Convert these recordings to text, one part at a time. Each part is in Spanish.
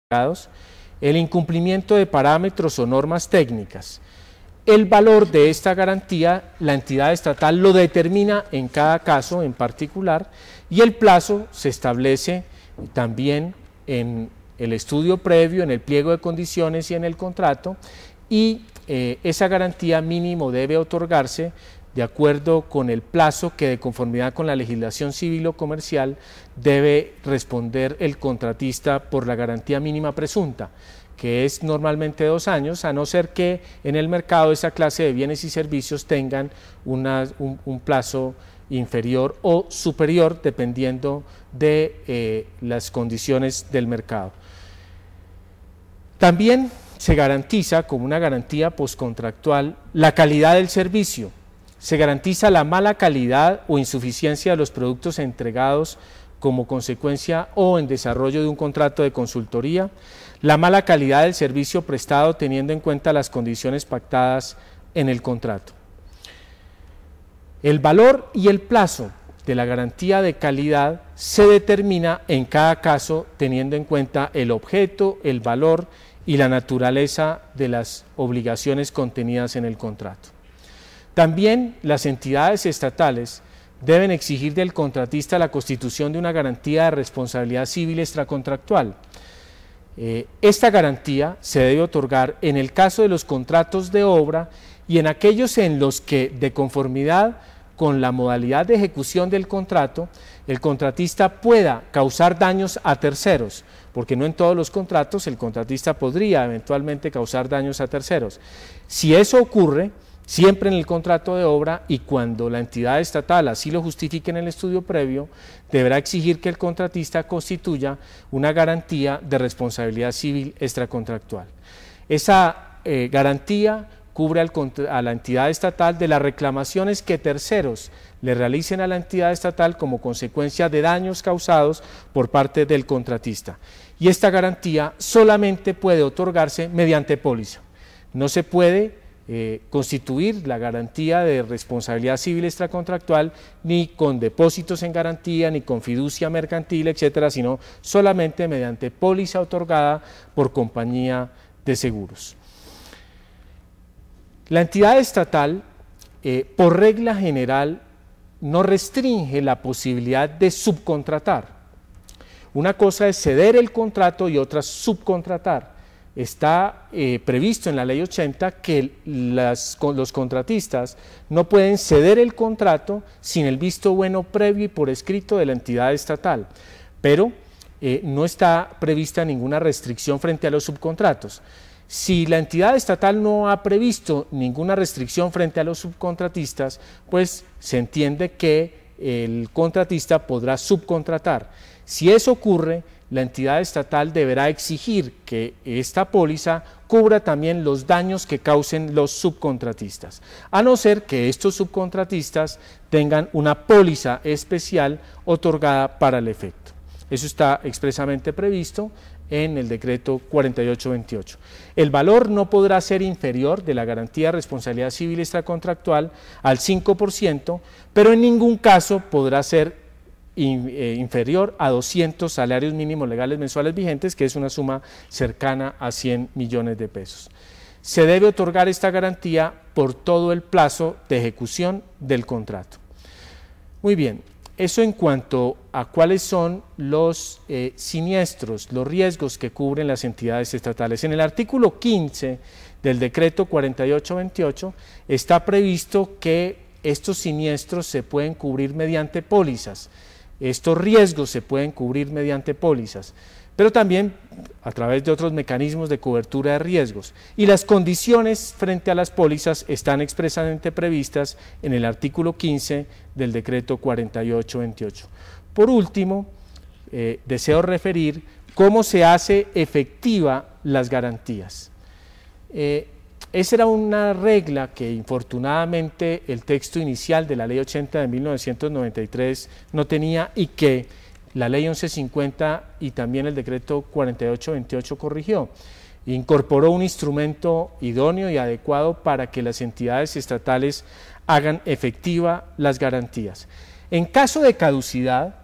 el incumplimiento de parámetros o normas técnicas. El valor de esta garantía, la entidad estatal lo determina en cada caso en particular y el plazo se establece también en el estudio previo, en el pliego de condiciones y en el contrato, y esa garantía mínimo debe otorgarse de acuerdo con el plazo que, de conformidad con la legislación civil o comercial, debe responder el contratista por la garantía mínima presunta, que es normalmente 2 años, a no ser que en el mercado esa clase de bienes y servicios tengan un plazo inferior o superior, dependiendo de las condiciones del mercado. También se garantiza, como una garantía postcontractual, la calidad del servicio. Se garantiza la mala calidad o insuficiencia de los productos entregados como consecuencia o en desarrollo de un contrato de consultoría, la mala calidad del servicio prestado teniendo en cuenta las condiciones pactadas en el contrato. El valor y el plazo de la garantía de calidad se determina en cada caso teniendo en cuenta el objeto, el valor y la naturaleza de las obligaciones contenidas en el contrato. También las entidades estatales deben exigir del contratista la constitución de una garantía de responsabilidad civil extracontractual. Esta garantía se debe otorgar en el caso de los contratos de obra y en aquellos en los que, de conformidad con la modalidad de ejecución del contrato, el contratista pueda causar daños a terceros, porque no en todos los contratos el contratista podría eventualmente causar daños a terceros. Si eso ocurre, siempre en el contrato de obra y cuando la entidad estatal así lo justifique en el estudio previo, deberá exigir que el contratista constituya una garantía de responsabilidad civil extracontractual. Esa garantía cubre a la entidad estatal de las reclamaciones que terceros le realicen a la entidad estatal como consecuencia de daños causados por parte del contratista. Y esta garantía solamente puede otorgarse mediante póliza. No se puede constituir la garantía de responsabilidad civil extracontractual ni con depósitos en garantía, ni con fiducia mercantil, etcétera, sino solamente mediante póliza otorgada por compañía de seguros. La entidad estatal, por regla general, no restringe la posibilidad de subcontratar. Una cosa es ceder el contrato y otra subcontratar. Está previsto en la Ley 80 que los contratistas no pueden ceder el contrato sin el visto bueno previo y por escrito de la entidad estatal, pero no está prevista ninguna restricción frente a los subcontratos. Si la entidad estatal no ha previsto ninguna restricción frente a los subcontratistas, pues se entiende que el contratista podrá subcontratar. Si eso ocurre, la entidad estatal deberá exigir que esta póliza cubra también los daños que causen los subcontratistas, a no ser que estos subcontratistas tengan una póliza especial otorgada para el efecto. Eso está expresamente previsto en el decreto 4828. El valor no podrá ser inferior de la garantía de responsabilidad civil extracontractual al 5%, pero en ningún caso podrá ser inferior a 200 salarios mínimos legales mensuales vigentes, que es una suma cercana a 100 millones de pesos. Se debe otorgar esta garantía por todo el plazo de ejecución del contrato. Muy bien, eso en cuanto a cuáles son los siniestros, los riesgos que cubren las entidades estatales. En el artículo 15 del decreto 4828 está previsto que estos siniestros se pueden cubrir mediante pólizas. Estos riesgos se pueden cubrir mediante pólizas, pero también a través de otros mecanismos de cobertura de riesgos. Y las condiciones frente a las pólizas están expresamente previstas en el artículo 15 del decreto 4828. Por último, deseo referir cómo se hace efectiva las garantías. Esa era una regla que infortunadamente el texto inicial de la Ley 80 de 1993 no tenía y que la Ley 1150 y también el decreto 4828 corrigió. Incorporó un instrumento idóneo y adecuado para que las entidades estatales hagan efectiva las garantías. En caso de caducidad,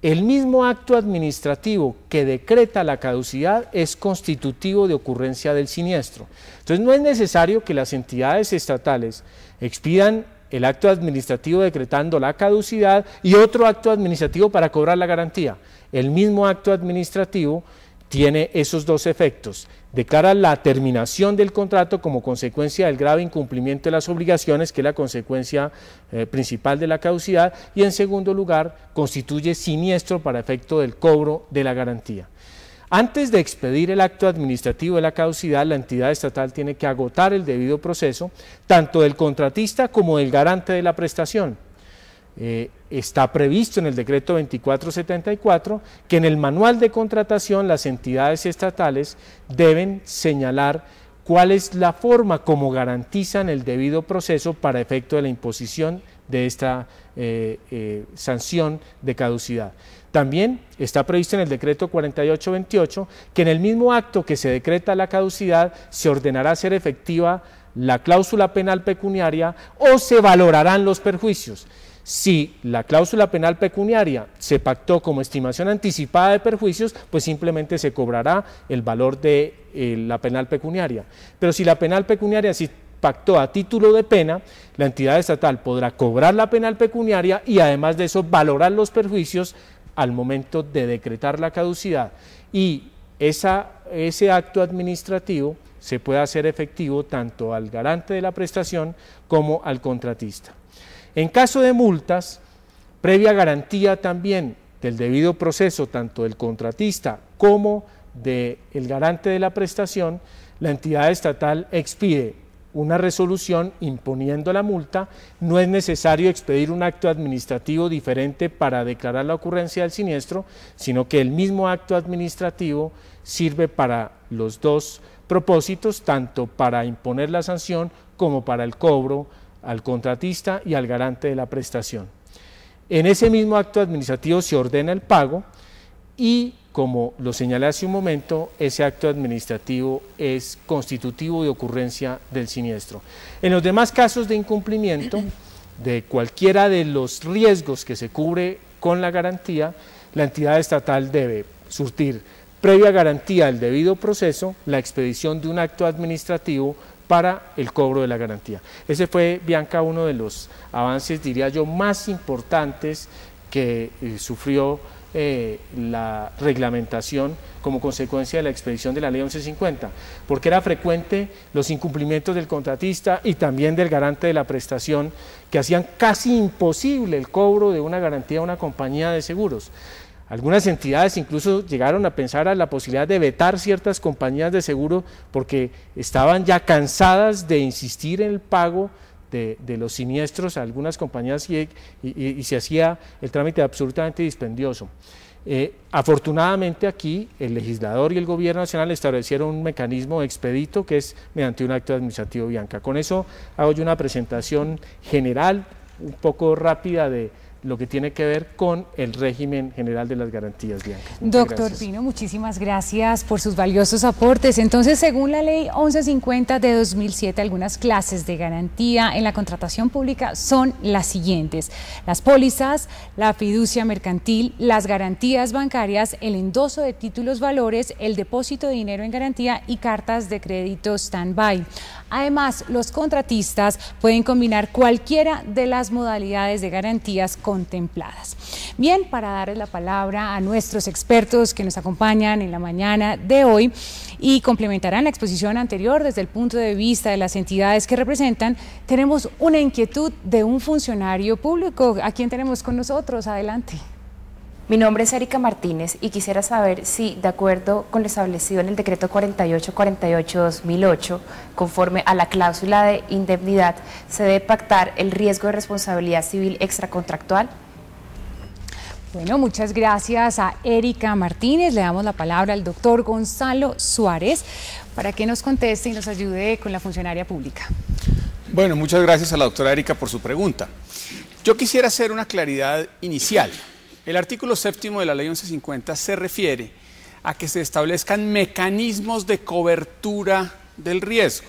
el mismo acto administrativo que decreta la caducidad es constitutivo de ocurrencia del siniestro. Entonces no es necesario que las entidades estatales expidan el acto administrativo decretando la caducidad y otro acto administrativo para cobrar la garantía. El mismo acto administrativo tiene esos dos efectos: declara la terminación del contrato como consecuencia del grave incumplimiento de las obligaciones, que es la consecuencia principal de la caducidad, y en segundo lugar constituye siniestro para efecto del cobro de la garantía. Antes de expedir el acto administrativo de la caducidad, la entidad estatal tiene que agotar el debido proceso, tanto del contratista como del garante de la prestación. Está previsto en el decreto 2474 que en el manual de contratación las entidades estatales deben señalar cuál es la forma como garantizan el debido proceso para efecto de la imposición de esta sanción de caducidad. También está previsto en el decreto 4828 que en el mismo acto que se decreta la caducidad se ordenará hacer efectiva la cláusula penal pecuniaria o se valorarán los perjuicios. Si la cláusula penal pecuniaria se pactó como estimación anticipada de perjuicios, pues simplemente se cobrará el valor de la penal pecuniaria. Pero si la penal pecuniaria se pactó a título de pena, la entidad estatal podrá cobrar la penal pecuniaria y además de eso valorar los perjuicios al momento de decretar la caducidad. Y ese acto administrativo se puede hacer efectivo tanto al garante de la prestación como al contratista. En caso de multas, previa garantía también del debido proceso, tanto del contratista como del garante de la prestación, la entidad estatal expide una resolución imponiendo la multa. No es necesario expedir un acto administrativo diferente para declarar la ocurrencia del siniestro, sino que el mismo acto administrativo sirve para los dos propósitos, tanto para imponer la sanción como para el cobro al contratista y al garante de la prestación. En ese mismo acto administrativo se ordena el pago y, como lo señalé hace un momento, ese acto administrativo es constitutivo de ocurrencia del siniestro. En los demás casos de incumplimiento de cualquiera de los riesgos que se cubre con la garantía, la entidad estatal debe surtir previa garantía del debido proceso la expedición de un acto administrativo para el cobro de la garantía. Ese fue, Bianca, uno de los avances, diría yo, más importantes que sufrió la reglamentación como consecuencia de la expedición de la ley 1150, porque era frecuente los incumplimientos del contratista y también del garante de la prestación, que hacían casi imposible el cobro de una garantía a una compañía de seguros. Algunas entidades incluso llegaron a pensar a la posibilidad de vetar ciertas compañías de seguro porque estaban ya cansadas de insistir en el pago de los siniestros a algunas compañías y se hacía el trámite absolutamente dispendioso. Afortunadamente aquí el legislador y el gobierno nacional establecieron un mecanismo expedito que es mediante un acto administrativo, Bianca. Con eso hago yo una presentación general, un poco rápida de lo que tiene que ver con el régimen general de las garantías, Bianca. Doctor Pino, muchísimas gracias por sus valiosos aportes. Entonces, según la ley 1150 de 2007, algunas clases de garantía en la contratación pública son las siguientes: las pólizas, la fiducia mercantil, las garantías bancarias, el endoso de títulos valores, el depósito de dinero en garantía y cartas de crédito stand-by. Además, los contratistas pueden combinar cualquiera de las modalidades de garantías contempladas. Bien, para darles la palabra a nuestros expertos que nos acompañan en la mañana de hoy y complementarán la exposición anterior desde el punto de vista de las entidades que representan, tenemos una inquietud de un funcionario público. ¿A quién tenemos con nosotros? Adelante. Mi nombre es Erika Martínez y quisiera saber si, de acuerdo con lo establecido en el decreto 4848-2008, conforme a la cláusula de indemnidad, se debe pactar el riesgo de responsabilidad civil extracontractual. Bueno, muchas gracias a Erika Martínez. Le damos la palabra al doctor Gonzalo Suárez para que nos conteste y nos ayude con la funcionaria pública. Bueno, muchas gracias a la doctora Erika por su pregunta. Yo quisiera hacer una claridad inicial. El artículo 7º de la ley 1150 se refiere a que se establezcan mecanismos de cobertura del riesgo.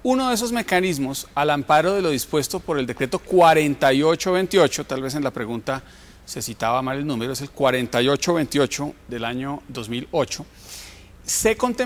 Uno de esos mecanismos, al amparo de lo dispuesto por el decreto 4828, tal vez en la pregunta se citaba mal el número, es el 4828 del año 2008, se contempló